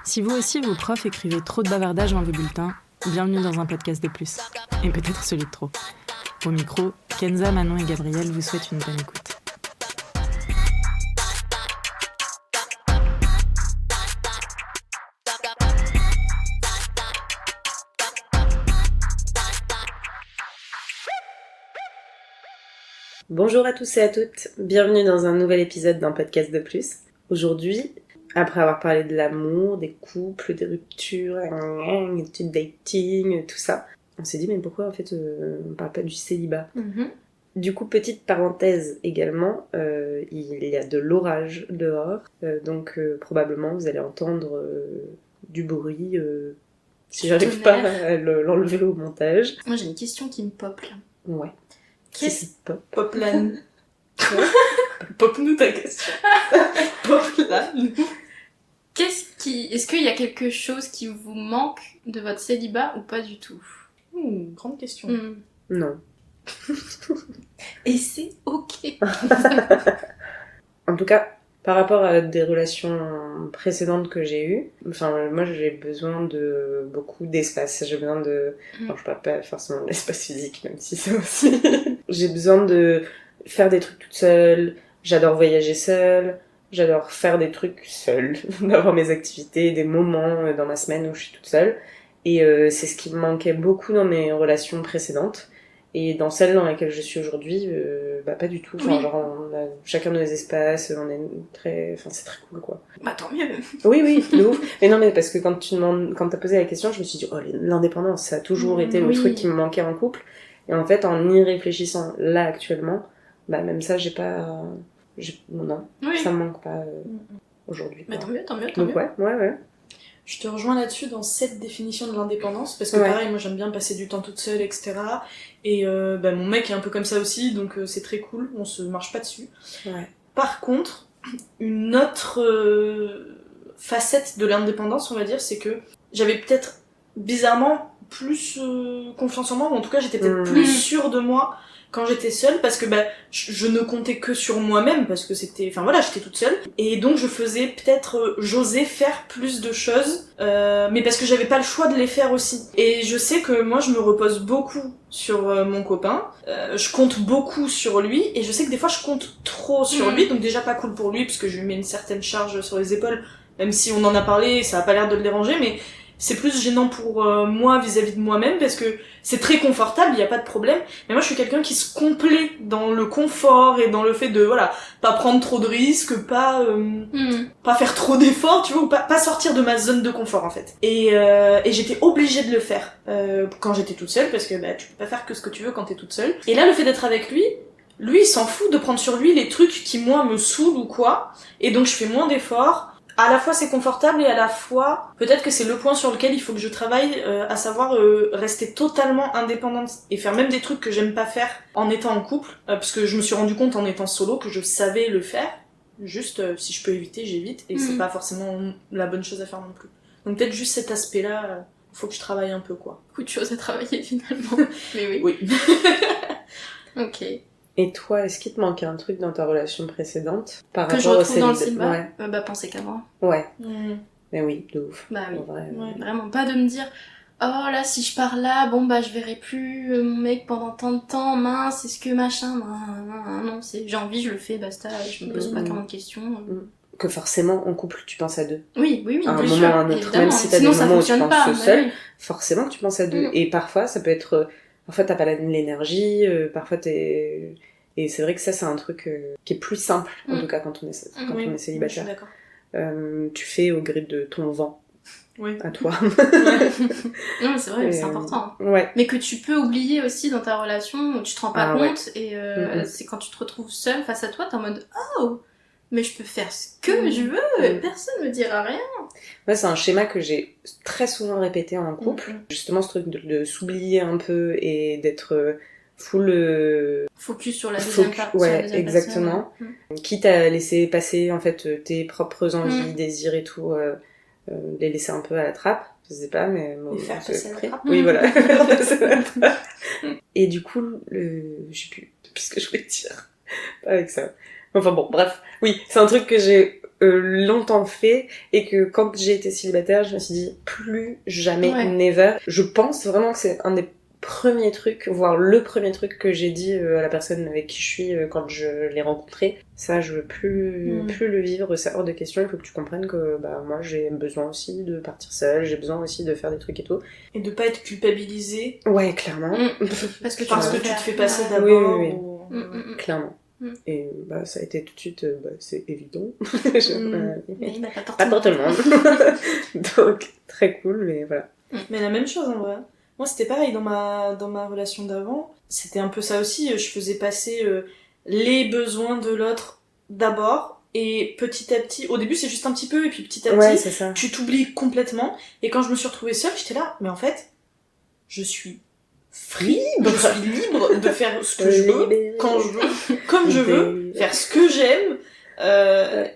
Si vous aussi, vos profs écrivaient trop de bavardages dans vos bulletins, bienvenue dans un podcast de plus. Et peut-être celui de trop. Au micro, Kenza, Manon et Gabriel vous souhaitent une bonne écoute. Bonjour à tous et à toutes, bienvenue dans un nouvel épisode d'un podcast de plus. Aujourd'hui, après avoir parlé de l'amour, des couples, des ruptures, du dating, tout ça, on s'est dit mais pourquoi en fait on parle pas du célibat. Du coup, petite parenthèse également, il y a de l'orage dehors, donc probablement vous allez entendre du bruit si j'arrive pas à l'enlever au montage. Moi j'ai une question qui me pop là. Ouais. Qu'est-ce pop Poplan. Pop-nous ta question. Poplan. Est-ce qu'il y a quelque chose qui vous manque de votre célibat ou pas du tout? Grande question. Non. Et c'est ok. En tout cas, par rapport à des relations précédentes que j'ai eues, moi j'ai besoin de beaucoup d'espace. J'ai besoin de... Alors, je parle pas forcément de l'espace physique, même si ça aussi. J'ai besoin de faire des trucs toute seule. J'adore voyager seule. J'adore faire des trucs seule. D'avoir mes activités, des moments dans ma semaine où je suis toute seule. Et c'est ce qui me manquait beaucoup dans mes relations précédentes. Et dans celle dans laquelle je suis aujourd'hui, pas du tout. Enfin, Oui. genre, on a chacun nos espaces, on est c'est très cool, quoi. Bah tant mieux. Oui, de ouf. Mais non, mais parce que quand t'as posé la question, je me suis dit, l'indépendance, ça a toujours été le truc qui me manquait en couple. Et en fait, en y réfléchissant là, actuellement, même ça, non, Oui. ça me manque pas aujourd'hui. Bah quoi. tant mieux. Donc ouais. Je te rejoins là-dessus dans cette définition de l'indépendance, parce que Ouais. pareil, moi j'aime bien passer du temps toute seule, etc. Et mon mec est un peu comme ça aussi, donc c'est très cool, on se marche pas dessus. Ouais. Par contre, une autre facette de l'indépendance, on va dire, c'est que j'avais peut-être bizarrement plus confiance en moi, ou en tout cas j'étais peut-être plus sûre de moi quand j'étais seule, parce que je ne comptais que sur moi-même, parce que j'étais toute seule, et donc j'osais faire plus de choses, mais parce que j'avais pas le choix de les faire aussi. Et je sais que moi je me repose beaucoup sur mon copain, je compte beaucoup sur lui, et je sais que des fois je compte trop sur lui, donc déjà pas cool pour lui, parce que je lui mets une certaine charge sur les épaules, même si on en a parlé, ça a pas l'air de le déranger, mais c'est plus gênant pour moi vis-à-vis de moi-même, parce que c'est très confortable, il y a pas de problème, mais moi je suis quelqu'un qui se complaît dans le confort et dans le fait de pas prendre trop de risques, pas faire trop d'efforts, tu vois, ou pas sortir de ma zone de confort en fait. Et j'étais obligée de le faire quand j'étais toute seule, parce que tu peux pas faire que ce que tu veux quand t'es toute seule. Et là le fait d'être avec lui il s'en fout de prendre sur lui les trucs qui moi me saoulent ou quoi, et donc je fais moins d'efforts. À la fois c'est confortable, et à la fois peut-être que c'est le point sur lequel il faut que je travaille, à savoir rester totalement indépendante et faire même des trucs que j'aime pas faire en étant en couple, parce que je me suis rendu compte en étant solo que je savais le faire, juste si je peux éviter j'évite, et c'est pas forcément la bonne chose à faire non plus. Donc peut-être juste cet aspect là, faut que je travaille un peu quoi. Beaucoup de choses à travailler finalement. Mais Oui. Ok. Et toi, est-ce qu'il te manquait un truc dans ta relation précédente par Que je rapport au retrouve dans le célibat? célibat, penser qu'à moi. Ouais. Mais oui, de ouf. Bah oui. En vrai, Ouais, vraiment pas de me dire oh là si je pars là je verrai plus mon mec pendant tant de temps, mince est-ce que machin, non, j'ai envie, je le fais, basta, je me pose pas 40 questions. Que forcément, en couple, tu penses à deux. Oui, À un bien moment sûr, ou à un autre, évidemment. même si t'as des Sinon ça moments où tu fonctionne penses pas, seul, oui. forcément que tu penses à deux. Et parfois, ça peut être... Parfois, t'as pas l'énergie, parfois t'es... Et c'est vrai que ça, c'est un truc qui est plus simple, en tout cas, quand on est Oui, je suis célibataire. d'accord. Tu fais au gré de ton vent, Oui. à toi. Non, c'est vrai, c'est important. Ouais. Mais que tu peux oublier aussi dans ta relation, où tu te rends pas compte, et c'est quand tu te retrouves seule face à toi, t'es en mode oh, mais je peux faire ce que je veux, personne me dira rien. Moi, c'est un schéma que j'ai très souvent répété en couple. Justement, ce truc de s'oublier un peu et d'être full... Focus sur la deuxième partie. Ouais, exactement. Quitte à laisser passer, en fait, tes propres envies, désirs et tout, les laisser un peu à la trappe. Je sais pas, mais... Les faire passer à la trappe. Oui, voilà. Faire passer à la trappe. Et du coup, je sais plus ce que je voulais dire. Pas avec ça. Enfin bon, bref. Oui, c'est un truc que j'ai longtemps fait, et que quand j'ai été célibataire, je me suis dit plus jamais, never. Je pense vraiment que c'est un des premiers trucs, voire le premier truc que j'ai dit à la personne avec qui je suis quand je l'ai rencontré. Ça, je veux plus le vivre, c'est hors de question. Il faut que tu comprennes que moi j'ai besoin aussi de partir seule, j'ai besoin aussi de faire des trucs et tout. Et de pas être culpabilisée. Ouais, clairement. Parce que tu te fais passer d'abord. Oui. Clairement. Et ça a été tout de suite, c'est évident. Pas pour tout le monde. Donc, très cool, mais voilà. Mais la même chose en vrai. Moi, c'était pareil dans ma relation d'avant. C'était un peu ça aussi. Je faisais passer les besoins de l'autre d'abord. Et petit à petit, au début c'est juste un petit peu, et puis petit à petit, c'est ça. Tu t'oublies complètement. Et quand je me suis retrouvée seule, j'étais là, mais en fait, je suis libre de faire ce que je veux, quand je veux, comme je veux, faire ce que j'aime.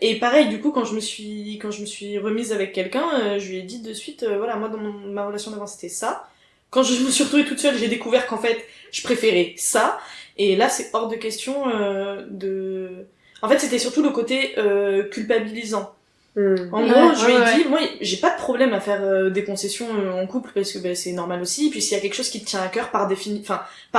Et pareil, du coup, quand je me suis remise avec quelqu'un, je lui ai dit de suite, voilà, moi dans ma relation d'avant c'était ça. Quand je me suis retrouvée toute seule, j'ai découvert qu'en fait, je préférais ça. Et là, c'est hors de question En fait, c'était surtout le côté culpabilisant. En gros, je lui ai dit, moi, j'ai pas de problème à faire des concessions en couple parce que c'est normal aussi. Et puis s'il y a quelque chose qui te tient à cœur par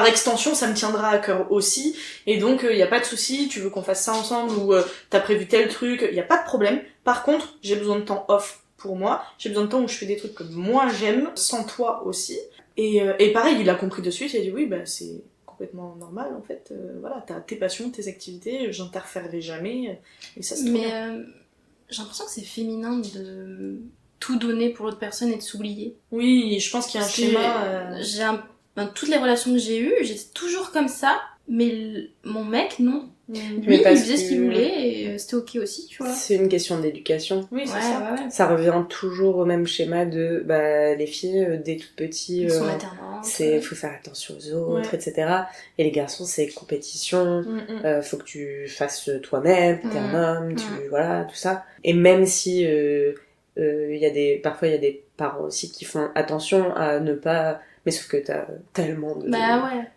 extension, ça me tiendra à cœur aussi. Et donc, y a pas de souci. Tu veux qu'on fasse ça ensemble ou t'as prévu tel truc, y a pas de problème. Par contre, j'ai besoin de temps off pour moi. J'ai besoin de temps où je fais des trucs que moi j'aime, sans toi aussi. Et pareil, il a compris de suite. Il a dit oui, c'est complètement normal en fait. Voilà, t'as tes passions, tes activités. J'interférerai jamais. Et ça, c'est trop bien. J'ai l'impression que c'est féminin de tout donner pour l'autre personne et de s'oublier. Oui, je pense qu'il y a un schéma. Toutes les relations que j'ai eues, j'étais toujours comme ça, mais mon mec, non. Lui, il faisait ce qu'il voulait et c'était ok aussi, tu vois. C'est une question d'éducation. Oui, c'est ça. Ouais. Ça revient toujours au même schéma de les filles, dès tout petits, Ils sont maternantes. faut faire attention aux autres, etc. Et les garçons, c'est compétition, faut que tu fasses toi-même, t'es un homme, voilà, tout ça. Et même si parfois il y a des parents aussi qui font attention à ne pas... Mais sauf que t'as tellement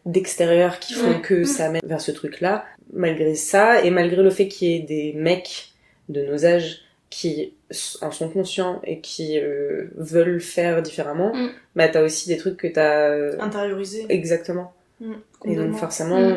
d'extérieurs qui font que ça mène vers ce truc-là. Malgré ça, et malgré le fait qu'il y ait des mecs de nos âges qui en sont conscients et qui veulent faire différemment, t'as aussi des trucs que t'as... intériorisés. Exactement. Et donc forcément,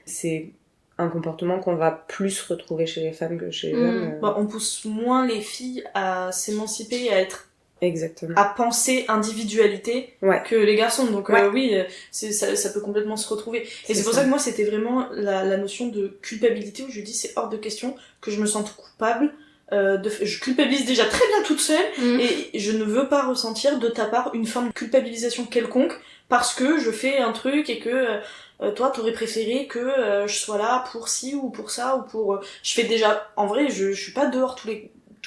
c'est un comportement qu'on va plus retrouver chez les femmes que chez les hommes. On pousse moins les filles à s'émanciper et à être... Exactement. À penser individualité que les garçons. Donc oui, ça peut complètement se retrouver. Et c'est pour ça que moi, c'était vraiment la notion de culpabilité où je dis c'est hors de question que je me sente coupable. Je culpabilise déjà très bien toute seule et je ne veux pas ressentir de ta part une forme de culpabilisation quelconque parce que je fais un truc et que toi t'aurais préféré que je sois là pour ci ou pour ça ou pour... Je fais déjà... En vrai, je suis pas dehors tous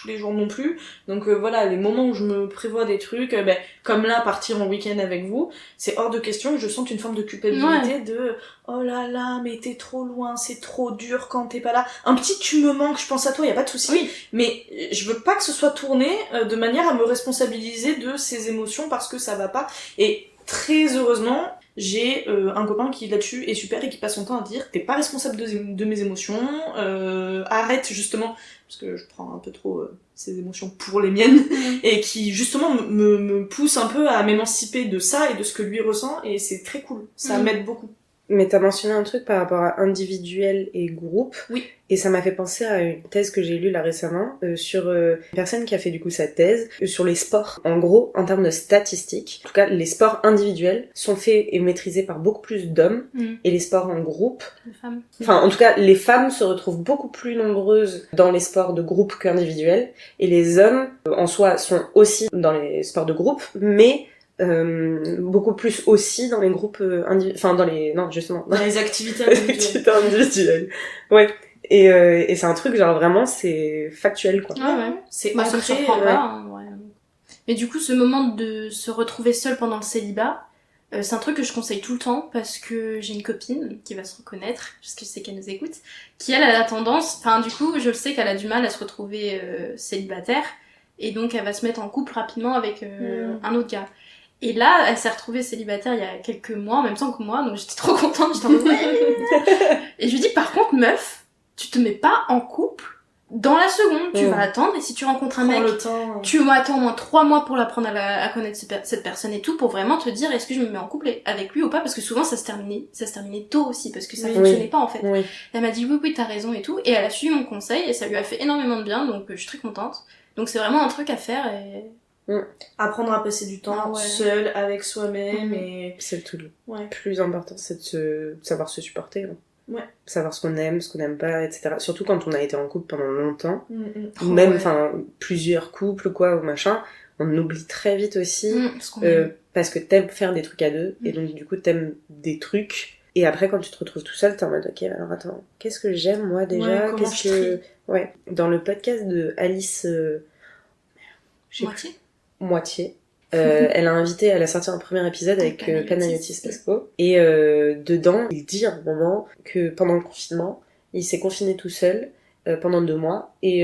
les jours non plus, donc voilà, les moments où je me prévois des trucs, comme là, partir en week-end avec vous, c'est hors de question que je sente une forme de culpabilité de oh là là, mais t'es trop loin, c'est trop dur quand t'es pas là. Un petit tu me manques, je pense à toi, y a pas de souci, mais je veux pas que ce soit tourné de manière à me responsabiliser de ces émotions parce que ça va pas. Et très heureusement, j'ai un copain qui là-dessus est super et qui passe son temps à dire t'es pas responsable de mes émotions, arrête justement parce que je prends un peu trop ces émotions pour les miennes et qui justement me pousse un peu à m'émanciper de ça et de ce que lui ressent et c'est très cool, ça m'aide beaucoup. Mais t'as mentionné un truc par rapport à individuel et groupe. Oui. Et ça m'a fait penser à une thèse que j'ai lue là récemment sur une personne qui a fait du coup sa thèse sur les sports. En gros, en termes de statistiques, en tout cas, les sports individuels sont faits et maîtrisés par beaucoup plus d'hommes et les sports en groupe... Les femmes. Enfin, en tout cas, les femmes se retrouvent beaucoup plus nombreuses dans les sports de groupe qu'individuels et les hommes, en soi, sont aussi dans les sports de groupe, mais... beaucoup plus aussi dans les groupes dans les activités individuelles. Ouais. Et c'est un truc genre vraiment c'est factuel quoi. C'est ça me ancré. surprend pas. Mais du coup, ce moment de se retrouver seule pendant le célibat, c'est un truc que je conseille tout le temps parce que j'ai une copine qui va se reconnaître, parce que je sais qu'elle nous écoute, qui elle a la tendance, du coup, je le sais qu'elle a du mal à se retrouver célibataire et donc elle va se mettre en couple rapidement avec un autre gars. Et là, elle s'est retrouvée célibataire il y a quelques mois, en même temps que moi, donc j'étais trop contente, j'étais en mode... Et je lui dis, par contre, meuf, tu te mets pas en couple dans la seconde, tu vas attendre, et si tu rencontres un Prends mec, le temps. tu attends au moins 3 mois pour l'apprendre à connaître cette personne et tout, pour vraiment te dire est-ce que je me mets en couple avec lui ou pas, parce que souvent ça se terminait tôt aussi, parce que ça fonctionnait pas en fait. Oui. Elle m'a dit oui t'as raison et tout, et elle a suivi mon conseil, et ça lui a fait énormément de bien, donc je suis très contente. Donc c'est vraiment un truc à faire, et... Apprendre à passer du temps seul, avec soi-même, et... C'est tout le Ouais. plus important, c'est de savoir se supporter. Hein. Ouais. Savoir ce qu'on aime, ce qu'on n'aime pas, etc. Surtout quand on a été en couple pendant longtemps, ou Oh, même, ouais. enfin, plusieurs couples, quoi, ou machin, on oublie très vite aussi, parce qu'on aime. parce que t'aimes faire des trucs à deux, et donc du coup t'aimes des trucs, et après quand tu te retrouves tout seul, t'es en mode, ok, alors attends, qu'est-ce que j'aime moi déjà, Ouais, comment qu'est-ce je que... trie. Ouais, dans le podcast de Alice... je sais Moitié. plus, Moitié. Elle a invité, elle a sorti un premier épisode avec Panayotis. Panayotis Pasco, et dedans, il dit à un moment que pendant le confinement, il s'est confiné tout seul pendant 2 mois, et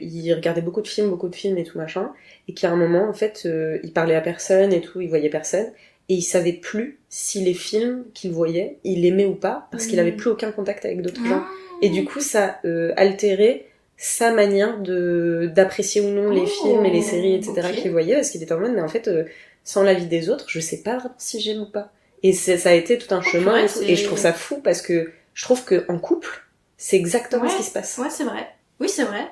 il regardait beaucoup de films et tout machin, et qu'à un moment, en fait, il parlait à personne et tout, il voyait personne, et il savait plus si les films qu'il voyait, il aimait ou pas, parce qu'il avait plus aucun contact avec d'autres gens. Et du coup, ça altérait sa manière d'apprécier ou non les films et les séries, etc. qu'il voyait, parce qu'il était en mode, mais en fait, sans l'avis des autres, je sais pas vraiment si j'aime ou pas. Et ça a été tout un chemin, ouais, et, tout. Et je trouve ça fou, parce que je trouve qu'en couple, c'est exactement ce qui se passe. Ouais, c'est vrai. Oui, c'est vrai.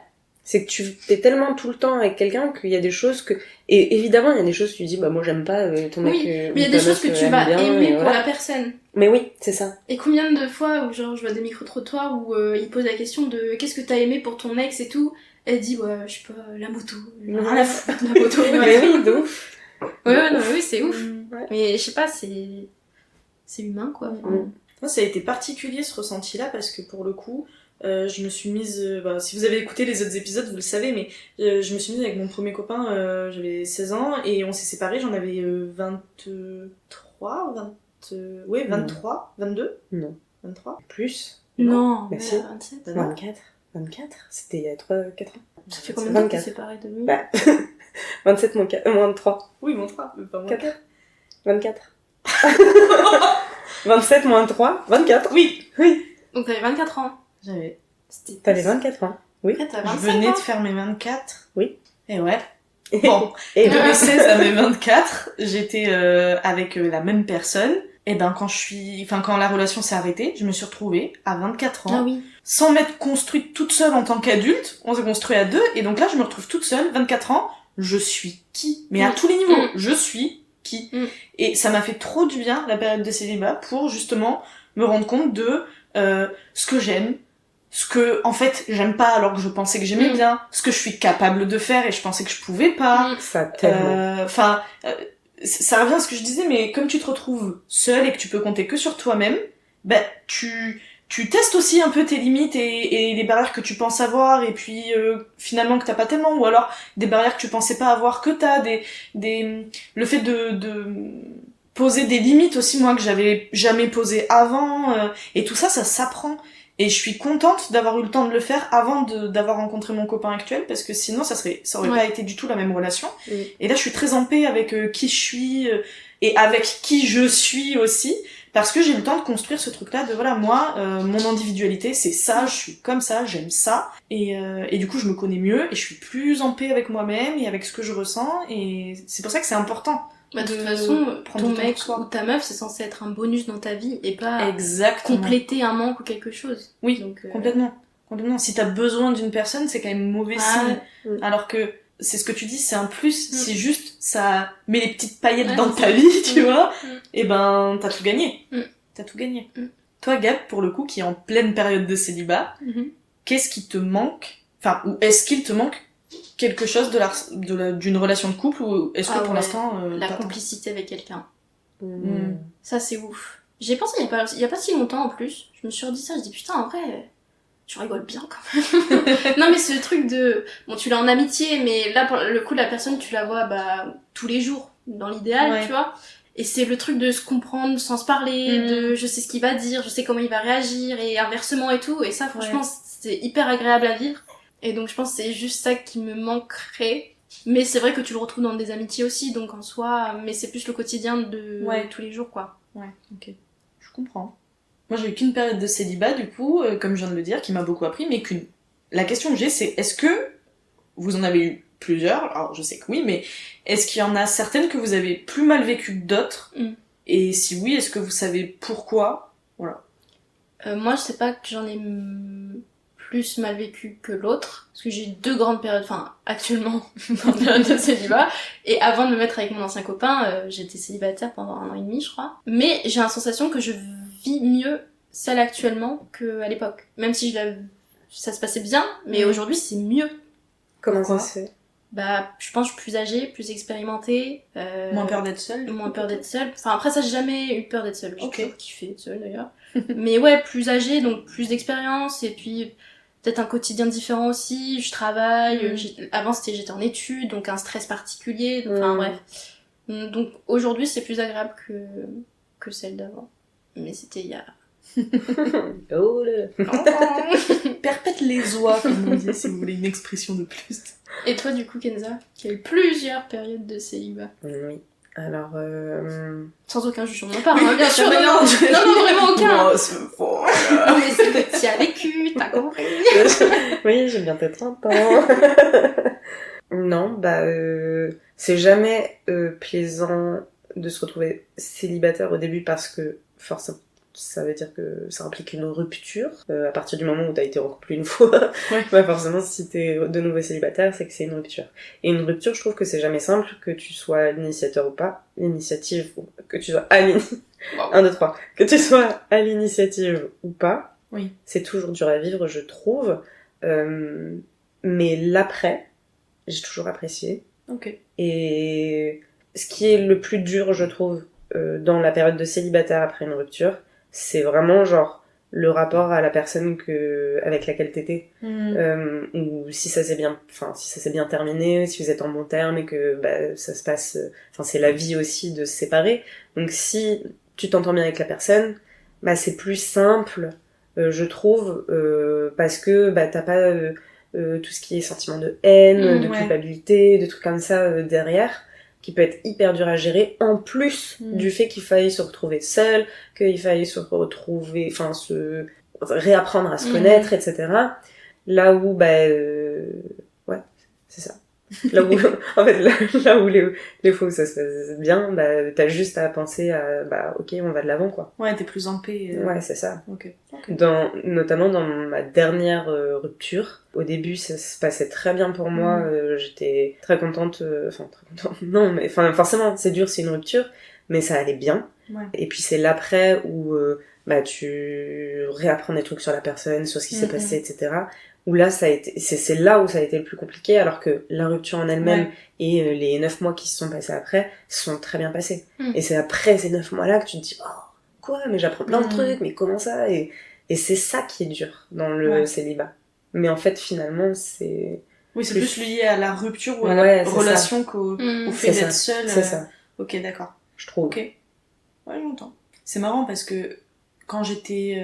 C'est que tu es tellement tout le temps avec quelqu'un qu'il y a des choses que... Et évidemment, il y a des choses que tu dis, bah moi j'aime pas ton mec... mais il y a des choses que tu vas aimer pour la personne. Mais oui, c'est ça. Et combien de fois où genre je vois des micro-trottoirs où ils posent la question de qu'est-ce que t'as aimé pour ton ex et tout, elle dit ouais, je sais pas, la moto. Rien à foutre de la moto. Mais oui, de ouf. Ouais, non, oui, c'est ouf. Ouais. Mais je sais pas, c'est humain quoi. Enfin, Moi, ça a été particulier ce ressenti-là parce que pour le coup, je me suis mise. Si vous avez écouté les autres épisodes, vous le savez, mais je me suis mise avec mon premier copain, j'avais 16 ans et on s'est séparés, j'en avais 23, 23, 22 Non. 23. Plus. non, mais mais si. 27. 24. 24. C'était il y a 4 ans. Ça fait combien de temps que t'es 24. séparé de lui? Bah, 27 moins 3. Oui, mon frère, mais pas moi. 4. 24. 27 moins 3, 24. Oui. Donc t'avais 24 ans. J'avais. T'avais 24 ans. Oui. Après, t'as Je 25 venais ans. de faire mes 24. Oui. Et ouais. Bon. Et De mes 16 à mes 24, j'étais avec la même personne. Et ben quand la relation s'est arrêtée, je me suis retrouvée à 24 ans, Ah oui. sans m'être construite toute seule en tant qu'adulte. On s'est construit à deux, et donc là je me retrouve toute seule, 24 ans, je suis qui? Mais à tous les niveaux, je suis qui? Et ça m'a fait trop du bien, la période de célibat, pour justement me rendre compte de ce que j'aime, ce que en fait j'aime pas alors que je pensais que j'aimais bien, ce que je suis capable de faire et je pensais que je pouvais pas. ça tellement. Enfin, ça revient à ce que je disais, mais comme tu te retrouves seule et que tu peux compter que sur toi-même, ben tu testes aussi un peu tes limites et les barrières que tu penses avoir, et puis finalement que t'as pas tellement, ou alors des barrières que tu pensais pas avoir que t'as, le fait de poser des limites aussi, moi, que j'avais jamais posé avant, et tout ça s'apprend. Et je suis contente d'avoir eu le temps de le faire avant d'avoir rencontré mon copain actuel, parce que sinon ça aurait pas été du tout la même relation. Et là je suis très en paix avec qui je suis et avec qui je suis aussi, parce que j'ai eu le temps de construire ce truc là de voilà, moi mon individualité c'est ça, je suis comme ça, j'aime ça, et du coup je me connais mieux et je suis plus en paix avec moi-même et avec ce que je ressens, et c'est pour ça que c'est important. Bah, de toute façon, prendre ton du temps mec pour soi. ou ta meuf, c'est censé être un bonus dans ta vie et pas Exactement. compléter un manque ou quelque chose. Oui, donc, complètement. Si t'as besoin d'une personne, c'est quand même mauvais signe. Alors que c'est ce que tu dis, c'est un plus. Si juste ça met les petites paillettes dans ta vie, tu vois, et ben t'as tout gagné. T'as tout gagné. Toi, Gab, pour le coup, qui est en pleine période de célibat, qu'est-ce qui te manque? Enfin, ou est-ce qu'il te manque quelque chose d'une relation de couple, ou est-ce que pour l'instant la t'as- complicité avec quelqu'un. Ça c'est ouf. J'y ai pensé il y a pas si longtemps en plus. Je me suis redit ça, je dis putain en vrai tu rigoles bien quand même. Non mais ce truc de bon, tu l'as en amitié, mais là pour le coup la personne tu la vois tous les jours dans l'idéal, tu vois. Et c'est le truc de se comprendre sans se parler, de je sais ce qu'il va dire, je sais comment il va réagir, et inversement et tout, et ça franchement c'est hyper agréable à vivre. Et donc je pense que c'est juste ça qui me manquerait. Mais c'est vrai que tu le retrouves dans des amitiés aussi, donc en soi, mais c'est plus le quotidien de tous les jours, quoi. Ouais, ok. Je comprends. Moi, j'ai eu qu'une période de célibat, du coup, comme je viens de le dire, qui m'a beaucoup appris, mais qu'une. la question que j'ai, c'est est-ce que vous en avez eu plusieurs? Alors je sais que oui, mais est-ce qu'il y en a certaines que vous avez plus mal vécues que d'autres? Et si oui, est-ce que vous savez pourquoi? Voilà. Moi, je sais pas que j'en ai plus mal vécu que l'autre, parce que j'ai eu 2 grandes périodes, enfin, actuellement, dans une période de célibat, et avant de me mettre avec mon ancien copain, j'étais célibataire pendant 1 an et demi, je crois. Mais j'ai la sensation que je vis mieux celle actuellement qu'à l'époque. Même si ça se passait bien, mais aujourd'hui, c'est mieux. Comment Pourquoi ça se fait? Bah, je pense que je suis plus âgée, plus expérimentée. Moins peur d'être seule? Moins peur d'être seule. Enfin, après ça, j'ai jamais eu peur d'être seule. J'ai Ok. toujours kiffé être seule, d'ailleurs. Mais ouais, plus âgée, donc plus d'expérience, et puis peut-être un quotidien différent aussi. Je travaille, avant j'étais en études, donc un stress particulier, donc, enfin bref. Donc aujourd'hui, c'est plus agréable que celle d'avant. Mais c'était il y a... Oh là. Perpète les oies, comme on dit, si vous voulez une expression de plus. Et toi, du coup, Kenza, qui a eu plusieurs périodes de célibat. Oui. Alors, Sans aucun jugement de ma part, Oui, hein, bien sûr. mais Non, vraiment aucun. Oh, c'est faux. Non, mais c'est que t'y as vécu, t'as compris. oui, j'ai bientôt 30 ans. Non, bah, c'est jamais plaisant de se retrouver célibataire au début parce que forcément, ça veut dire que ça implique une rupture. À partir du moment où t'as été en couple une fois, bah forcément, si t'es de nouveau célibataire, c'est que c'est une rupture. Et une rupture, je trouve que c'est jamais simple, que tu sois l'initiateur ou pas, l'initiative, ou que tu sois à l'initiative. 1, 2, 3. Que tu sois à l'initiative ou pas, oui. C'est toujours dur à vivre, je trouve. Mais l'après, j'ai toujours apprécié. Ok. Et ce qui est le plus dur, je trouve, dans la période de célibataire après une rupture, c'est vraiment genre le rapport à la personne avec laquelle t'étais. Ou si ça s'est bien terminé, si vous êtes en bon terme et que bah, ça se passe... c'est la vie aussi de se séparer. Donc si tu t'entends bien avec la personne, bah c'est plus simple, je trouve, parce que bah t'as pas tout ce qui est sentiment de haine, de culpabilité, de trucs comme ça derrière, qui peut être hyper dur à gérer, en plus du fait qu'il faille se retrouver seul, qu'il faille se retrouver, se réapprendre à se connaître, etc. Là où, bah, ouais, c'est ça. Là où, en fait, là où les fois où ça se passe bien, bah, t'as juste à penser à, bah, ok, on va de l'avant, quoi. Ouais, t'es plus en paix. Ouais, c'est ça. Ok. Notamment dans ma dernière rupture. Au début, ça se passait très bien pour moi. J'étais très contente. Non, mais forcément, c'est dur, c'est une rupture, mais ça allait bien. Ouais. Et puis c'est l'après où bah tu réapprends des trucs sur la personne, sur ce qui s'est passé, etc. Où là, c'est là où ça a été le plus compliqué, alors que la rupture en elle-même et les 9 mois qui se sont passés après se sont très bien passés. Et c'est après ces 9 mois-là que tu te dis, oh, quoi, mais j'apprends plein de trucs, mais comment ça? Et c'est ça qui est dur dans le célibat. Mais en fait, finalement, c'est... Oui, c'est plus lié à la rupture ou à la relation qu'au fait d'être seul. C'est ça. Ok, d'accord. Je trouve. Ok. Ouais, j'entends. C'est marrant parce que quand j'étais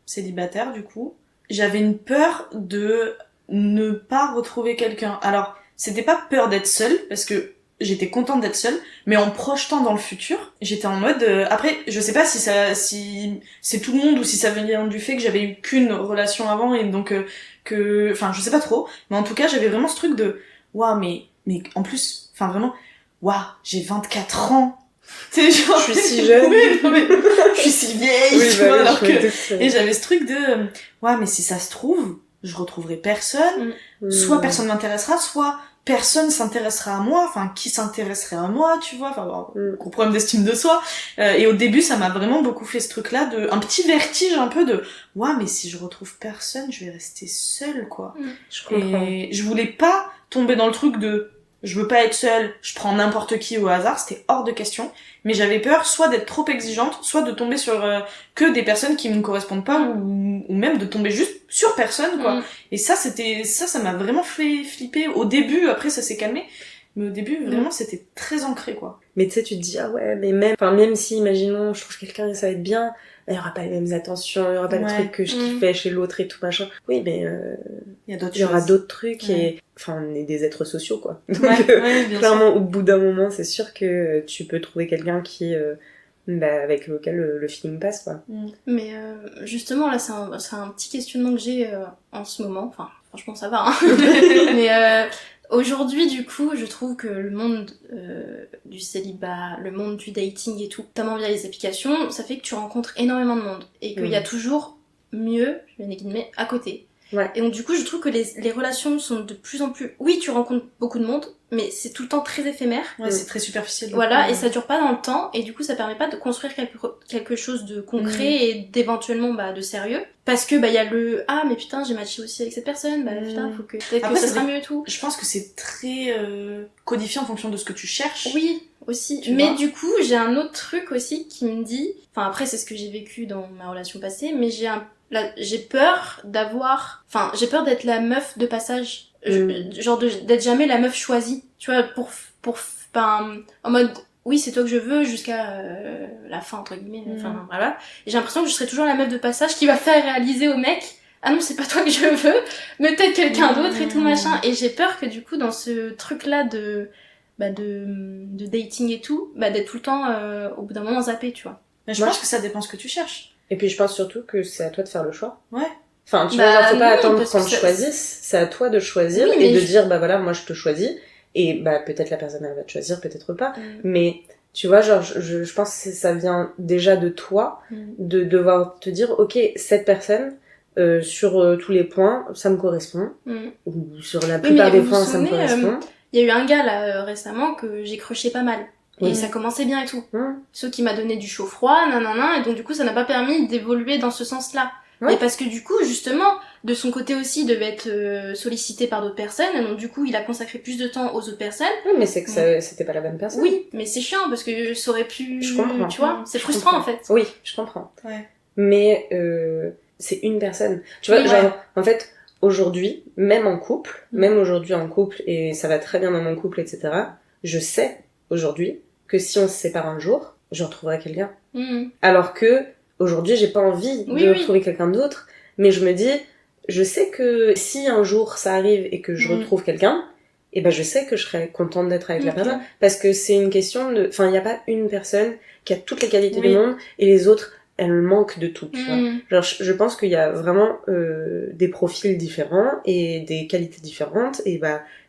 célibataire, du coup, j'avais une peur de ne pas retrouver quelqu'un. Alors, c'était pas peur d'être seule, parce que j'étais contente d'être seule, mais en projetant dans le futur, j'étais en mode... Après, je sais pas si c'est tout le monde ou si ça vient du fait que j'avais eu qu'une relation avant et donc Enfin, je sais pas trop, mais en tout cas, j'avais vraiment ce truc de... Waouh, mais en plus, enfin vraiment... Waouh, j'ai 24 ans. Tu sais, genre... Je suis si jeune. Oui, non, mais je suis si vieille, tu vois, alors que... Et Et j'avais ce truc de... Ouais, mais si ça se trouve, je retrouverai personne. Soit personne m'intéressera, soit personne s'intéressera à moi. Enfin, qui s'intéresserait à moi, tu vois. Enfin, gros problème d'estime de soi. Et au début, ça m'a vraiment beaucoup fait ce truc-là de... Un petit vertige un peu de... Ouais, mais si je retrouve personne, je vais rester seule, quoi. Je comprends. Et je voulais pas tomber dans le truc de... Je veux pas être seule, je prends n'importe qui au hasard, c'était hors de question. Mais j'avais peur soit d'être trop exigeante, soit de tomber sur que des personnes qui me correspondent pas, ou même de tomber juste sur personne, quoi. Et ça m'a vraiment fait flipper. Au début, après ça s'est calmé, mais au début, vraiment, c'était très ancré, quoi. Mais tu sais, tu te dis, ah ouais, mais même si, imaginons, je trouve quelqu'un et ça va être bien, il y aura pas les mêmes attentions, il y aura pas le truc que je kiffais chez l'autre et tout machin. Oui, mais il y aura d'autres trucs et enfin on est des êtres sociaux, quoi. Donc bien clairement sûr. au bout d'un moment, c'est sûr que tu peux trouver quelqu'un qui avec lequel le feeling passe, quoi. Mais justement, là, c'est un petit questionnement que j'ai en ce moment. Enfin, franchement, ça va, hein. Mais aujourd'hui, du coup, je trouve que le monde du célibat, le monde du dating et tout, notamment via les applications, ça fait que tu rencontres énormément de monde. Et qu'il y a toujours mieux, je mets des guillemets, à côté. Ouais. Et donc, du coup, je trouve que les relations sont de plus en plus... Oui, tu rencontres beaucoup de monde, mais c'est tout le temps très éphémère. Ouais, c'est très superficiel. Voilà, et ça dure pas dans le temps, et du coup, ça permet pas de construire quelque chose de concret et d'éventuellement de sérieux. Parce que y a le « Ah, mais putain, j'ai matché aussi avec cette personne, putain, faut que... Peut-être que ça sera mieux et tout. » Je pense que c'est très codifié en fonction de ce que tu cherches. Oui, aussi. Mais du coup, j'ai un autre truc aussi qui me dit... Enfin, après, c'est ce que j'ai vécu dans ma relation passée, mais j'ai peur j'ai peur d'être la meuf de passage. Genre d'être jamais la meuf choisie. Tu vois, en mode, oui, c'est toi que je veux jusqu'à la fin, entre guillemets. Enfin, voilà. Et j'ai l'impression que je serai toujours la meuf de passage qui va faire réaliser au mec, ah non, c'est pas toi que je veux, mais peut-être quelqu'un d'autre et tout machin. Et j'ai peur que du coup, dans ce truc-là de dating et tout, d'être tout le temps, au bout d'un moment, zappé, tu vois. Mais je pense que ça dépend ce que tu cherches. Et puis je pense surtout que c'est à toi de faire le choix. Ouais. Enfin, tu vois, genre, faut pas attendre qu'on te choisisse, c'est à toi de choisir et de dire, voilà, moi je te choisis, et peut-être la personne elle va te choisir, peut-être pas, mais tu vois, genre, je pense que ça vient déjà de toi, de devoir te dire, ok, cette personne, sur tous les points, ça me correspond, ou sur la plupart des points, ça me correspond. Il y a eu un gars là récemment que j'ai crushé pas mal. Et ça commençait bien et tout. Sauf qu'il m'a donné du chaud-froid, nanana, et donc du coup ça n'a pas permis d'évoluer dans ce sens-là. Ouais. Et parce que du coup, justement, de son côté aussi, il devait être sollicité par d'autres personnes, et donc du coup, il a consacré plus de temps aux autres personnes. Oui, mais c'est que c'était pas la bonne personne. Oui, mais c'est chiant, parce que ça aurait pu... Je comprends. Tu vois, c'est frustrant en fait. Oui, je comprends. Ouais. Mais c'est une personne. Tu vois, genre, en fait, aujourd'hui, même en couple, et ça va très bien dans mon couple, etc., je sais, aujourd'hui, que si on se sépare un jour, je retrouverai quelqu'un. Alors que aujourd'hui, j'ai pas envie de retrouver quelqu'un d'autre, mais je me dis, je sais que si un jour ça arrive et que je retrouve quelqu'un, et je sais que je serai contente d'être avec la personne, parce que c'est une question de... Enfin, il n'y a pas une personne qui a toutes les qualités du monde, et les autres, elles manquent de tout, tu vois. Genre, je pense qu'il y a vraiment des profils différents, et des qualités différentes, et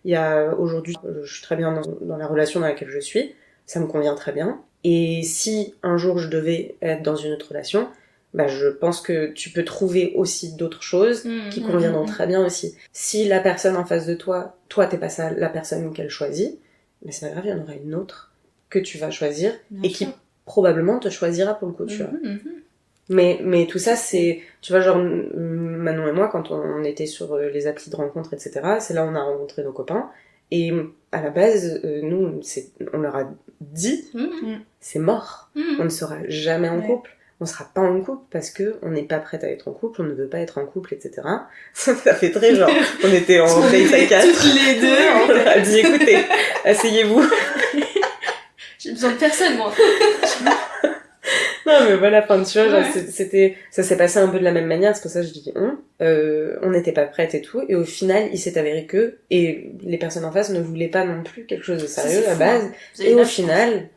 il y a aujourd'hui, je suis très bien dans la relation dans laquelle je suis, ça me convient très bien. Et si un jour je devais être dans une autre relation, je pense que tu peux trouver aussi d'autres choses qui conviendront très bien aussi. Si la personne en face de toi t'es pas ça, la personne qu'elle choisit, c'est pas grave, il y en aura une autre que tu vas choisir et qui probablement te choisira pour le coup, tu vois. Mais tout ça, c'est, tu vois, genre, Manon et moi, quand on était sur les applis de rencontres, etc., c'est là où on a rencontré nos copains. Et à la base, nous, on leur a dit, c'est mort. On ne sera jamais en couple. On sera pas en couple parce que on n'est pas prête à être en couple, on ne veut pas être en couple, etc. Ça fait très genre, on était en date à 4. Toutes les deux, on leur a dit, écoutez, asseyez-vous. J'ai besoin de personne, moi. Non, mais voilà, enfin, tu vois, genre, ça s'est passé un peu de la même manière, c'est pour ça que je dis on n'était pas prête et tout, et au final, il s'est avéré et les personnes en face ne voulaient pas non plus quelque chose de sérieux à base, et au final...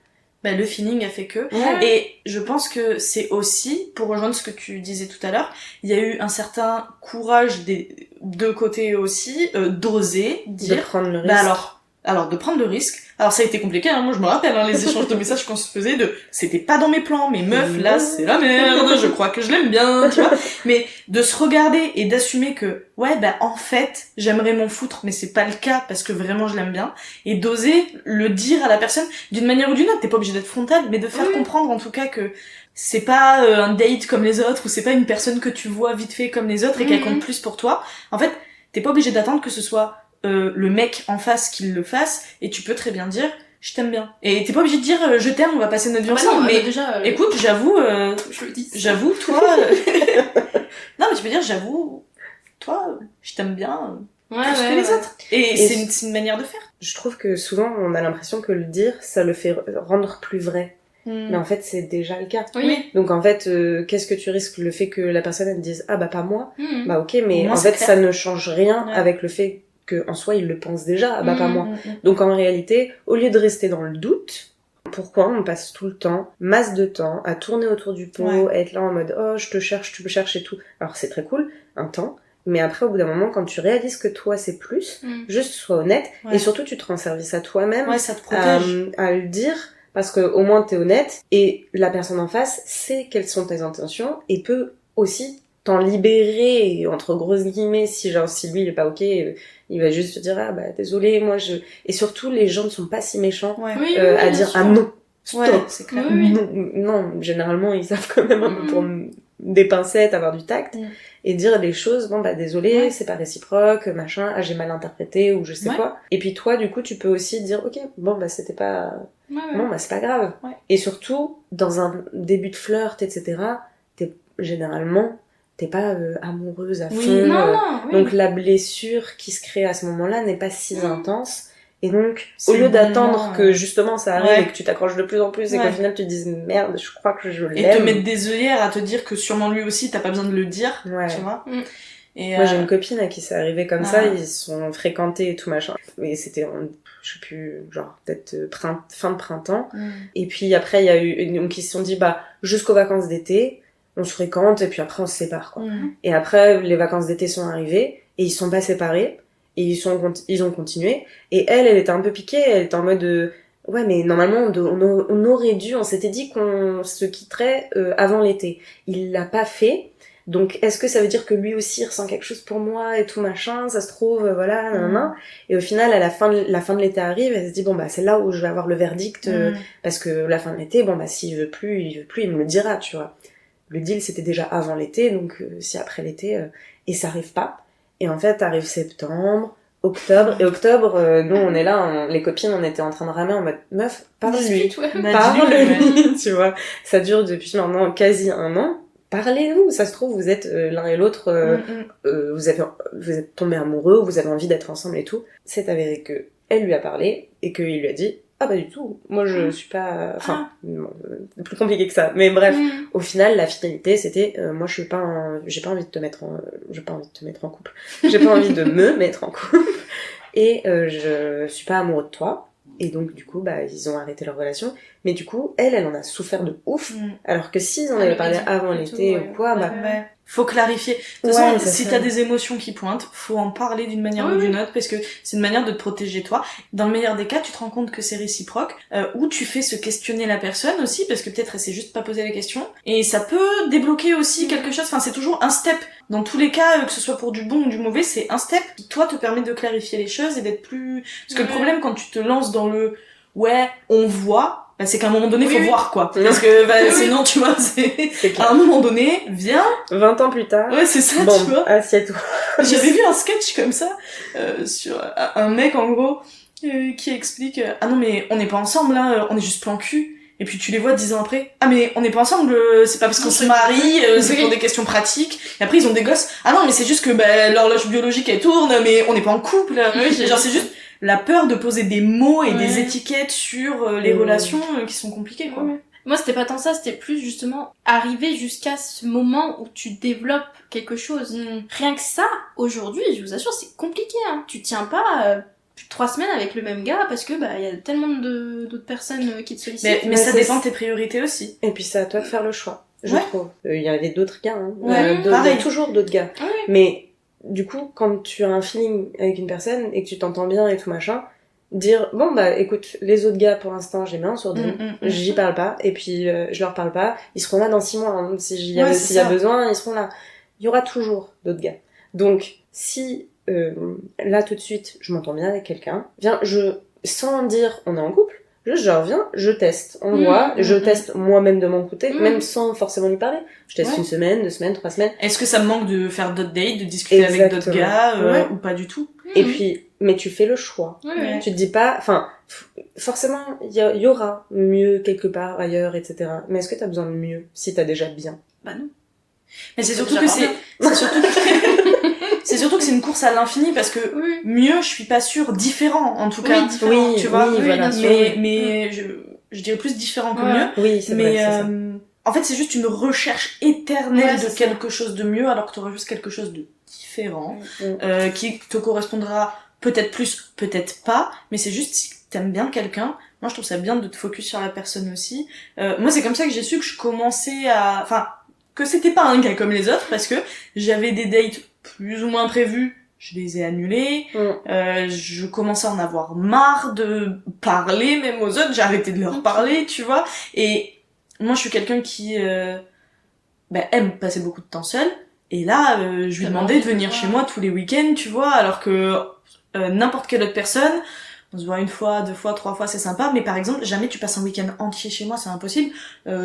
le feeling a fait que... Et je pense que c'est aussi, pour rejoindre ce que tu disais tout à l'heure, il y a eu un certain courage des deux côtés aussi, d'oser dire... De prendre le risque. Alors, de prendre le risque. Alors, ça a été compliqué, moi je me rappelle, les échanges de messages qu'on se faisait c'était pas dans mes plans, mais meuf, là, c'est la merde, je crois que je l'aime bien, tu vois. Mais de se regarder et d'assumer que, en fait, j'aimerais m'en foutre, mais c'est pas le cas parce que vraiment je l'aime bien. Et d'oser le dire à la personne d'une manière ou d'une autre. T'es pas obligé d'être frontal, mais de faire comprendre en tout cas que c'est pas un date comme les autres, ou c'est pas une personne que tu vois vite fait comme les autres et qu'elle compte plus pour toi. En fait, t'es pas obligé d'attendre que ce soit le mec en face qui le fasse, et tu peux très bien dire je t'aime bien, et t'es pas obligé de dire je t'aime, on va passer notre vie ensemble. Mais déjà écoute, j'avoue je le dis, j'avoue toi non mais tu peux dire j'avoue toi je t'aime bien plus que les autres, et c'est une manière de faire. Je trouve que souvent on a l'impression que le dire ça le fait rendre plus vrai. Mais en fait c'est déjà le cas. Donc en fait qu'est-ce que tu risques, le fait que la personne elle te dise pas moi, ok, mais en fait ça ne change rien avec le fait que en soi il le pense déjà, pas moi. Donc en réalité, au lieu de rester dans le doute, Pourquoi on passe tout le temps, masse de temps, à tourner autour du pot, à être là en mode oh je te cherche, tu me cherches et tout. Alors c'est très cool, un temps, mais après au bout d'un moment quand tu réalises que toi c'est plus, juste sois honnête et surtout tu te rends service à toi-même, ça te protège. À le dire parce que au moins t'es honnête et la personne en face sait quelles sont tes intentions et peut aussi t'en libérer entre grosses guillemets si lui il est pas ok, il va juste te dire ah bah désolé moi je et surtout les gens ne sont pas si méchants à dire ah non stop c'est clair. non généralement ils savent quand même un peu pour des pincettes avoir du tact et dire les choses bon bah désolé c'est pas réciproque machin j'ai mal interprété ou je sais quoi et puis toi du coup tu peux aussi dire ok bon bah c'était pas bon bah c'est pas grave et surtout dans un début de flirt etc généralement t'es pas amoureuse à fond. Donc la blessure qui se crée à ce moment-là n'est pas si intense. Et donc, au lieu d'attendre que justement ça arrive et que tu t'accroches de plus en plus et qu'au final tu te dises merde, je crois que je l'aime. Et te mettre des œillères à te dire que sûrement lui aussi t'as pas besoin de le dire, tu vois. Et moi j'ai une copine à qui c'est arrivé comme ça, ils sont fréquentés et tout machin. Et c'était je sais plus, genre peut-être fin de printemps. Et puis après il y a eu donc ils se sont dit bah jusqu'aux vacances d'été on se fréquente et puis après on se sépare quoi. Et après les vacances d'été sont arrivées et ils sont pas séparés et ils ont continué et elle était un peu piquée, elle était en mode ouais mais normalement on aurait dû, on s'était dit qu'on se quitterait avant l'été. Il l'a pas fait. Donc est-ce que ça veut dire que lui aussi il ressent quelque chose pour moi et tout machin, ça se trouve voilà nanana. Et au final à la fin de l'été arrive, elle se dit bon bah c'est là où je vais avoir le verdict parce que la fin de l'été bon bah s'il veut plus il me le dira, tu vois. Le deal c'était déjà avant l'été, donc si après l'été, et ça arrive pas. Et en fait arrive septembre, octobre, et octobre, nous on est là, les copines on était en train de ramer en mode meuf, parle-lui, parle-lui, tu vois. Ça dure depuis maintenant quasi 1 an. Parlez-vous, ça se trouve vous êtes l'un et l'autre, vous êtes tombés amoureux, vous avez envie d'être ensemble et tout. C'est avéré que elle lui a parlé et qu'il lui a dit ah bah du tout, moi je suis pas... Enfin, c'est plus compliqué que ça. Mais bref, au final, la finalité c'était moi je suis pas j'ai pas envie de te mettre en... J'ai pas envie de te mettre en couple. J'ai pas envie de me mettre en couple. Et je suis pas amoureux de toi. Et donc du coup, bah ils ont arrêté leur relation. Mais du coup, elle en a souffert de ouf. Alors que s'ils en avaient parlé avant l'été ou quoi, bah... Faut clarifier. De toute façon, si t'as des émotions qui pointent, faut en parler d'une manière ou d'une autre, parce que c'est une manière de te protéger toi. Dans le meilleur des cas, tu te rends compte que c'est réciproque, ou tu fais se questionner la personne aussi, parce que peut-être elle s'est juste pas posé la question. Et ça peut débloquer aussi quelque chose, enfin c'est toujours un step. Dans tous les cas, que ce soit pour du bon ou du mauvais, c'est un step qui toi te permet de clarifier les choses et d'être plus... Parce que le problème quand tu te lances dans le on voit, bah, c'est qu'à un moment donné faut voir quoi, parce que sinon tu vois c'est à un moment donné viens 20 ans plus tard c'est ça bon, tu vois assieds-toi. J'avais vu un sketch comme ça sur un mec en gros qui explique ah non mais on n'est pas ensemble là, on est juste plan cul. Et puis tu les vois 10 ans après. Ah mais on n'est pas ensemble, c'est pas parce qu'on se marie, c'est pour des questions pratiques. Et après ils ont des gosses. Ah non mais c'est juste que l'horloge biologique elle tourne, mais on n'est pas en couple. Genre c'est juste la peur de poser des mots et des étiquettes sur les relations qui sont compliquées quoi. Moi c'était pas tant ça, c'était plus justement arriver jusqu'à ce moment où tu développes quelque chose. Rien que ça, aujourd'hui, je vous assure, c'est compliqué. Tu tiens pas... 3 semaines avec le même gars parce que y a tellement d'autres personnes qui te sollicitent. Mais ça dépend de tes priorités aussi. Et puis c'est à toi de faire le choix, je trouve. Il y avait d'autres gars, il y a toujours d'autres gars. Mais du coup, quand tu as un feeling avec une personne et que tu t'entends bien et tout machin, dire bon écoute, les autres gars pour l'instant j'ai main sur deux, j'y parle pas et puis je leur parle pas, ils seront là dans 6 mois s'il y a besoin, ils seront là. Il y aura toujours d'autres gars. Donc si là tout de suite je m'entends bien avec quelqu'un, sans dire on est en couple, juste je reviens, je teste, on voit, je teste moi-même de mon côté, même sans forcément lui parler. Je teste 1 semaine, 2 semaines, 3 semaines. Est-ce que ça me manque de faire d'autres dates, de discuter avec d'autres gars ou pas du tout? Et puis, mais tu fais le choix. Tu te dis pas, enfin, forcément il y aura mieux quelque part ailleurs, etc. Mais est-ce que t'as besoin de mieux si t'as déjà bien? Bah non. Mais c'est surtout que c'est surtout que c'est une course à l'infini parce que mieux, je suis pas sûre, différent en tout cas. Différent, tu vois. voilà. Mais je dirais plus différent que mieux. Oui, c'est vrai, c'est ça. En fait, c'est juste une recherche éternelle de quelque chose de mieux alors que t'auras juste quelque chose de différent qui te correspondra peut-être plus, peut-être pas, mais c'est juste si t'aimes bien quelqu'un, Moi, je trouve ça bien de te focus sur la personne aussi. Moi, c'est comme ça que j'ai su que je commençais à... Enfin, que c'était pas un gars comme les autres, parce que j'avais des dates plus ou moins prévues, je les ai annulées. Je commençais à en avoir marre de parler même aux autres, j'ai arrêté de leur parler, tu vois. Et moi, je suis quelqu'un qui aime passer beaucoup de temps seul. Et là, je lui demandais de venir chez moi tous les week-ends, tu vois, alors que n'importe quelle autre personne, on se voit 1 fois, 2 fois, 3 fois, c'est sympa, mais par exemple, jamais tu passes un week-end entier chez moi, c'est impossible.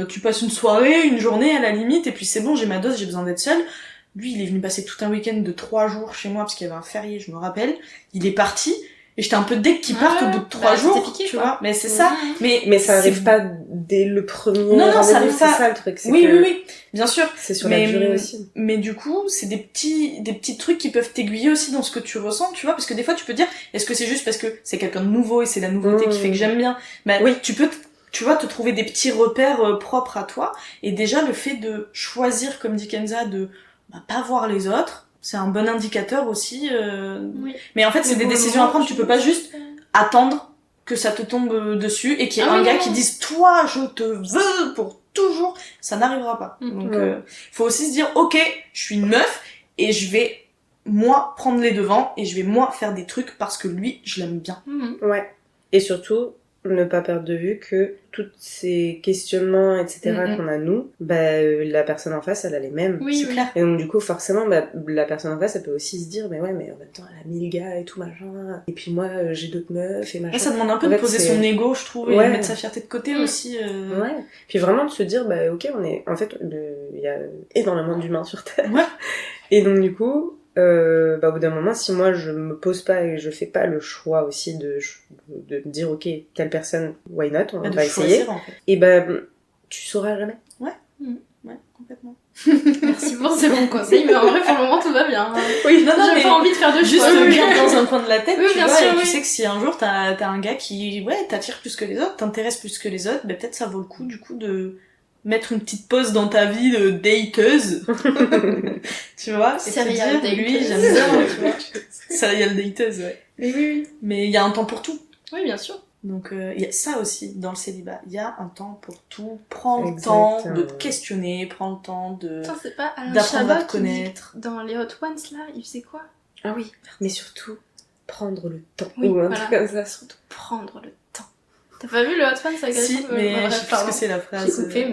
Tu passes une soirée, une journée à la limite, et puis c'est bon, j'ai ma dose, j'ai besoin d'être seule. Lui, il est venu passer tout un week-end de 3 jours chez moi, parce qu'il y avait un férié, je me rappelle. Il est parti, et j'étais un peu dès qu'il parte au bout de 3 jours, piqué, tu vois. Mais c'est ça. Mais ça arrive pas dès le premier Non, ça arrive c'est pas. ça le truc. Oui, bien sûr. C'est sur la durée aussi. Mais du coup, c'est des petits trucs qui peuvent t'aiguiller aussi dans ce que tu ressens, tu vois, parce que des fois tu peux dire, est-ce que c'est juste parce que c'est quelqu'un de nouveau et c'est la nouveauté qui fait que j'aime bien? Oui, tu peux, tu vois, te trouver des petits repères propres à toi, et déjà le fait de choisir, comme dit Kenza, de pas voir les autres, c'est un bon indicateur aussi. Oui. Mais en fait, c'est des décisions à prendre, tu peux pas juste attendre que ça te tombe dessus et qu'il y ait un gars qui dise toi je te veux pour toujours, ça n'arrivera pas. Donc faut aussi se dire ok, je suis une meuf et je vais moi prendre les devants et je vais moi faire des trucs parce que lui je l'aime bien. Ouais. Et surtout ne pas perdre de vue que tous ces questionnements etc qu'on a nous, la personne en face elle a les mêmes. Oui, c'est clair. Et donc du coup forcément la personne en face elle peut aussi se dire mais ouais mais en même temps elle a 1000 gars et tout machin et puis moi j'ai d'autres meufs et machin. Et ça demande un peu de poser son ego je trouve et de mettre sa fierté de côté aussi. Ouais. Puis vraiment de se dire ok on est en fait il y a énormément d'humains sur Terre. Ouais. Et donc du coup au bout d'un moment si moi je me pose pas et je fais pas le choix aussi de me dire ok telle personne why not on va essayer en fait. et tu sauras jamais. Ouais, complètement. Merci pour ces bons conseils, mais en vrai, pour le moment, tout va bien. Oui, non, j'ai pas envie de faire de juste choix. bien dans un coin de la tête, Oui, tu bien vois, sûr, et tu sais que si un jour t'as un gars qui, t'attire plus que les autres, t'intéresse plus que les autres, peut-être ça vaut le coup, du coup, de mettre une petite pause dans ta vie de dateuse. Tu vois? Et te dire, lui, j'aime bien, tu vois. Serial dateuse, ouais. Oui. Mais il y a un temps pour tout. Oui, bien sûr. Donc il y a ça aussi dans le célibat, il y a un temps pour tout, prends le temps de te questionner, prends le temps de Attends, c'est pas Alain d'apprendre à Chabat te connaître. Dans les Hot Ones là, il faisait quoi? Ah oui, mais surtout prendre le temps. Oui, ou un voilà. truc comme ça. Surtout prendre le temps. T'as pas vu le Hot Ones avec Si, mais je sais plus ce que c'est la phrase. J'ai coupé,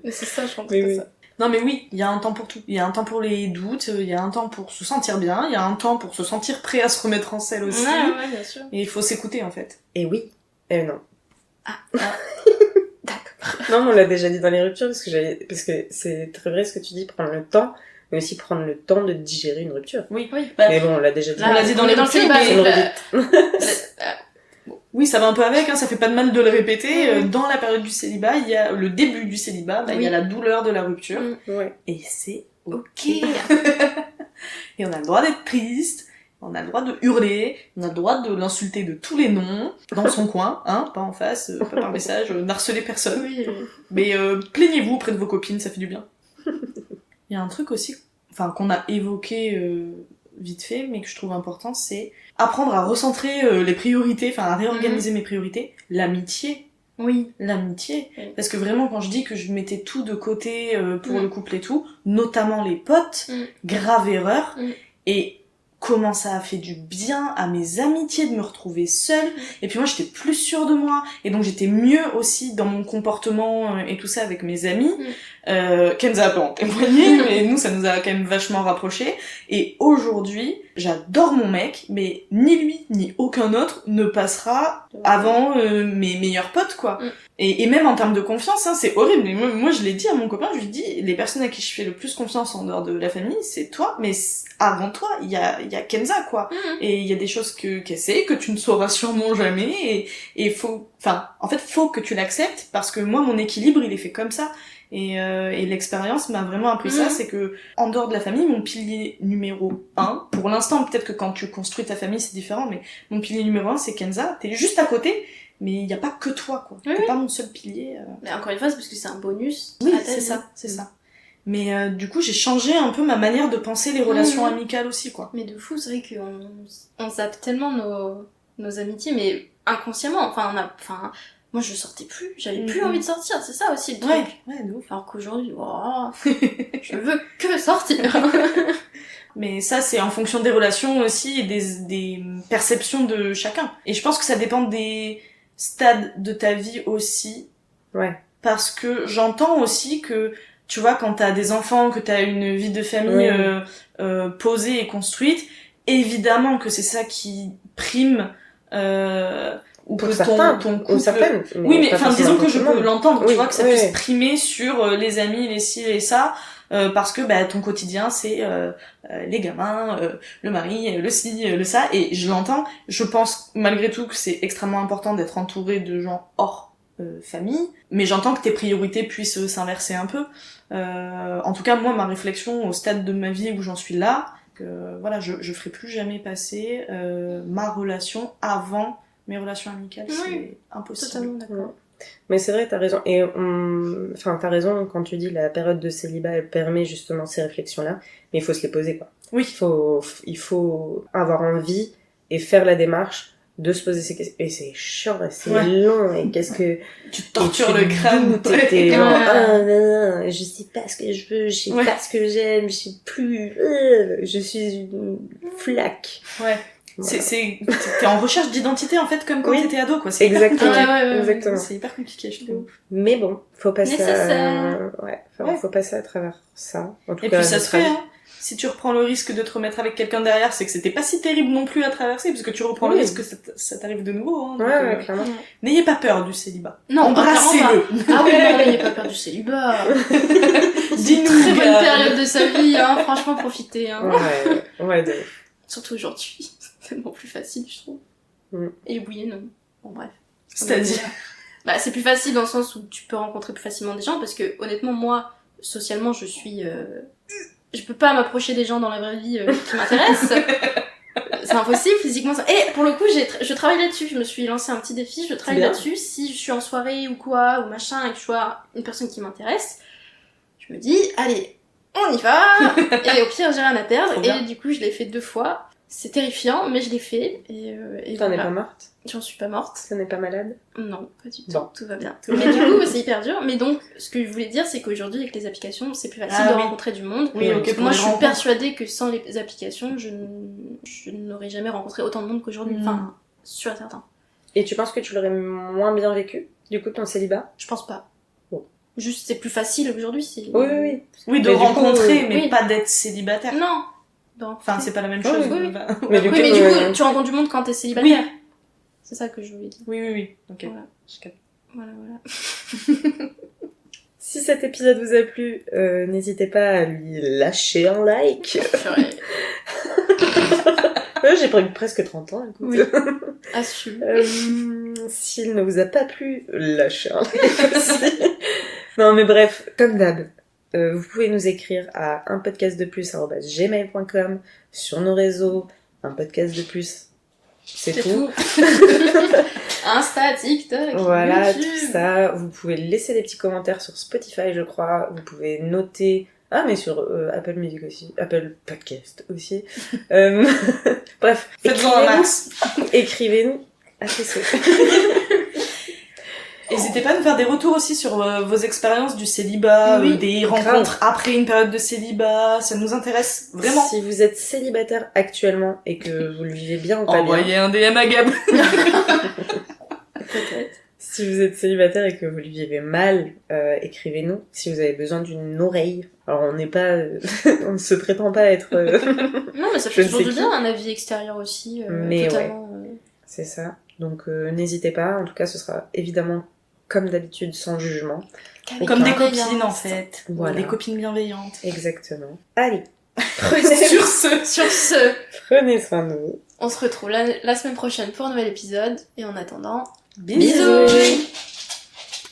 mais c'est ça, je pense Oui, que oui. ça. Non mais oui, il y a un temps pour tout. Il y a un temps pour les doutes, il y a un temps pour se sentir bien, il y a un temps pour se sentir prêt à se remettre en selle aussi. Ouais, bien sûr. Et il faut s'écouter en fait. Et oui, et non. D'accord. Non, mais on l'a déjà dit dans les ruptures, parce que c'est très vrai ce que tu dis, prendre le temps, mais aussi prendre le temps de digérer une rupture. Oui. Mais bon, on l'a déjà dit. Là, on l'a dit dans les le ruptures, célibat, mais oui, ça va un peu avec, hein, ça fait pas de mal de le répéter. Dans la période du célibat, il y a le début du célibat, il y a la douleur de la rupture. Ouais. Et c'est Ok. Et on a le droit d'être triste, on a le droit de hurler, on a le droit de l'insulter de tous les noms, dans son coin, hein, pas en face, pas par message, n'harcelez personne. Oui. Mais plaignez-vous auprès de vos copines, ça fait du bien. Il y a un truc aussi, qu'on a évoqué vite fait, mais que je trouve important, c'est apprendre à recentrer les priorités, à réorganiser mes priorités. L'amitié. Oui. L'amitié. Parce que vraiment, quand je dis que je mettais tout de côté pour le couple et tout, notamment les potes, grave erreur. Et comment ça a fait du bien à mes amitiés de me retrouver seule. Et puis moi, j'étais plus sûre de moi. Et donc, j'étais mieux aussi dans mon comportement et tout ça avec mes amis. Kenza a pas en témoigné, mais nous, ça nous a quand même vachement rapprochés. Et aujourd'hui, j'adore mon mec, mais ni lui, ni aucun autre ne passera avant mes meilleurs potes, quoi. Et même en termes de confiance, hein, c'est horrible. Mais moi, je l'ai dit à mon copain, je lui dis, les personnes à qui je fais le plus confiance en dehors de la famille, c'est toi, mais avant toi, il y a Kenza, quoi. Et il y a des choses qu'elle sait, que tu ne sauras sûrement jamais, et faut que tu l'acceptes, parce que moi, mon équilibre, il est fait comme ça. Et l'expérience m'a vraiment appris ça, c'est que en dehors de la famille, mon pilier numéro 1, pour l'instant, peut-être que quand tu construis ta famille, c'est différent, mais mon pilier numéro 1, c'est Kenza. T'es juste à côté, mais il y a pas que toi, quoi. T'es pas mon seul pilier. Mais encore une fois, c'est parce que c'est un bonus. Oui, c'est ça. Mais du coup, j'ai changé un peu ma manière de penser les relations amicales aussi, quoi. Mais de fou, c'est vrai qu'on zappe tellement nos amitiés, mais inconsciemment. Enfin, moi je sortais plus, j'avais plus envie de sortir, c'est ça aussi le truc. Ouais, de ouf. Alors qu'aujourd'hui, oh, je veux que sortir. Mais ça, c'est en fonction des relations aussi et des perceptions de chacun. Et je pense que ça dépend des stades de ta vie aussi. Ouais. Parce que j'entends aussi que, tu vois, quand t'as des enfants, que t'as une vie de famille posée et construite, évidemment que c'est ça qui prime, ou Pour que certains, ton ou couple... certaines. Oui, mais pas enfin, disons forcément que je tout le peux monde. l'entendre, tu Oui, vois, que ça oui, puisse oui. primer sur les amis, les ci, les ça, parce que bah, ton quotidien, c'est les gamins, le mari, le ci, le ça, et je l'entends. Je pense malgré tout que c'est extrêmement important d'être entouré de gens hors famille, mais j'entends que tes priorités puissent s'inverser un peu. En tout cas, moi, ma réflexion au stade de ma vie où j'en suis là, que voilà, je ferai plus jamais passer ma relation avant mes relations amicales, c'est impossible. Totalement d'accord. Mais c'est vrai, t'as raison. Et t'as raison quand tu dis la période de célibat, elle permet justement ces réflexions-là, mais il faut se les poser, quoi. Oui. Il faut avoir envie et faire la démarche de se poser ces questions. Et c'est chiant, et c'est long, et qu'est-ce que... Tu tortures le crâne. T'es genre, je sais pas ce que je veux, je sais pas ce que j'aime, je sais plus, je suis une flaque. Ouais. Voilà. T'es en recherche d'identité en fait comme quand t'étais ado, quoi. C'est exactement. Exactement. C'est hyper compliqué, je trouve. Mais bon, faut passer nécessaire. faut passer à travers ça. En tout et cas, puis ça se fait, hein. Si tu reprends le risque de te remettre avec quelqu'un derrière, c'est que c'était pas si terrible non plus à traverser, parce que tu reprends le risque que ça t'arrive de nouveau, hein. Donc, clairement. N'ayez pas peur du célibat. Non, embrassez-le. Ah oui, non, n'ayez pas peur du célibat. Dis-nous. Très bonne période de sa vie, hein. Franchement, profitez, hein. Ouais, de... Surtout aujourd'hui. C'est tellement plus facile, je trouve. Et oui et non. Bon, bref. C'est-à-dire bah, c'est plus facile dans le sens où tu peux rencontrer plus facilement des gens, parce que honnêtement, moi, socialement, je suis... Je peux pas m'approcher des gens dans la vraie vie qui m'intéressent. C'est impossible, physiquement. Et pour le coup, je travaille là-dessus. Je me suis lancé un petit défi, je travaille là-dessus. Si je suis en soirée ou quoi, ou machin, et que je vois une personne qui m'intéresse, je me dis, allez, on y va. Et au pire, j'ai rien à perdre. Et du coup, je l'ai fait 2 fois. C'est terrifiant, mais je l'ai fait. Et T'en es pas morte? J'en suis pas morte. Ça n'est pas malade? Non, pas du tout. Bon. Tout va bien. Mais du coup, c'est hyper dur. Mais donc, ce que je voulais dire, c'est qu'aujourd'hui, avec les applications, c'est plus facile de rencontrer du monde. Oui, ok. Moi, je suis persuadée que sans les applications, je n'aurais jamais rencontré autant de monde qu'aujourd'hui. Enfin, sûr et certain. Et tu penses que tu l'aurais moins bien vécu, du coup, ton célibat? Je pense pas. Bon. Juste, c'est plus facile aujourd'hui. Oui. Oui, de rencontrer, mais pas d'être célibataire. Non. Enfin, c'est pas la même chose. Oui. Mais du coup, tu rencontres du monde quand t'es célibataire. Oui. C'est ça que je voulais dire. Oui. Ok. Voilà. Si cet épisode vous a plu, n'hésitez pas à lui lâcher un like. J'ai pris presque 30 ans, écoute. Oui. Assume. S'il ne vous a pas plu, lâchez un like aussi. Non, mais bref, comme d'hab. Vous pouvez nous écrire à unpodcastdeplus@gmail.com, sur nos réseaux, un podcast de plus, c'est tout. Insta, TikTok, voilà, YouTube. tout ça. Vous pouvez laisser des petits commentaires sur Spotify, je crois. Vous pouvez noter... Ah, mais sur Apple Music aussi, Apple Podcast aussi. Bref, faites-en un max. Écrivez-nous. ATC. N'hésitez pas à nous faire des retours aussi sur vos expériences du célibat, des rencontres après une période de célibat, ça nous intéresse vraiment. Si vous êtes célibataire actuellement et que vous le vivez bien ou pas envoyez un DM à Gab. Peut-être. Si vous êtes célibataire et que vous le vivez mal, écrivez-nous. Si vous avez besoin d'une oreille, alors on n'est pas, on ne se prétend pas être. Non, mais ça fait toujours du bien, un avis extérieur aussi. Mais totalement. C'est ça. Donc n'hésitez pas. En tout cas, ce sera évidemment comme d'habitude sans jugement. Comme des copines en fait. Voilà. Des copines bienveillantes. Exactement. Allez. Sur ce. Prenez soin de vous. On se retrouve la semaine prochaine pour un nouvel épisode. Et en attendant, bisous.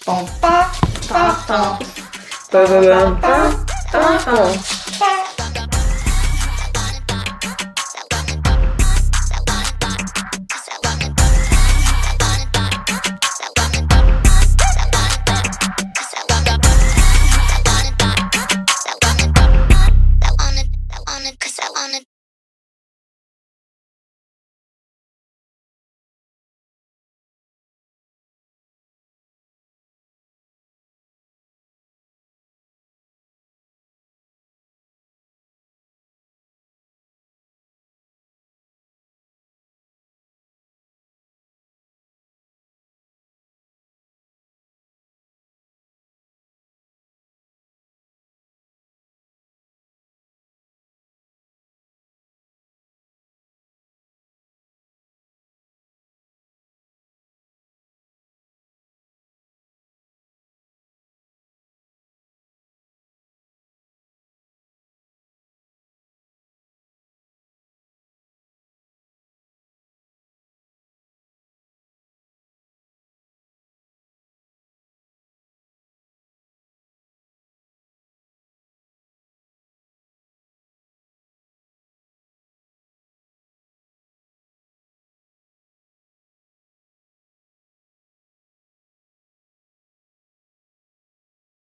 Pam pam pam pam. Pam pam pam pam.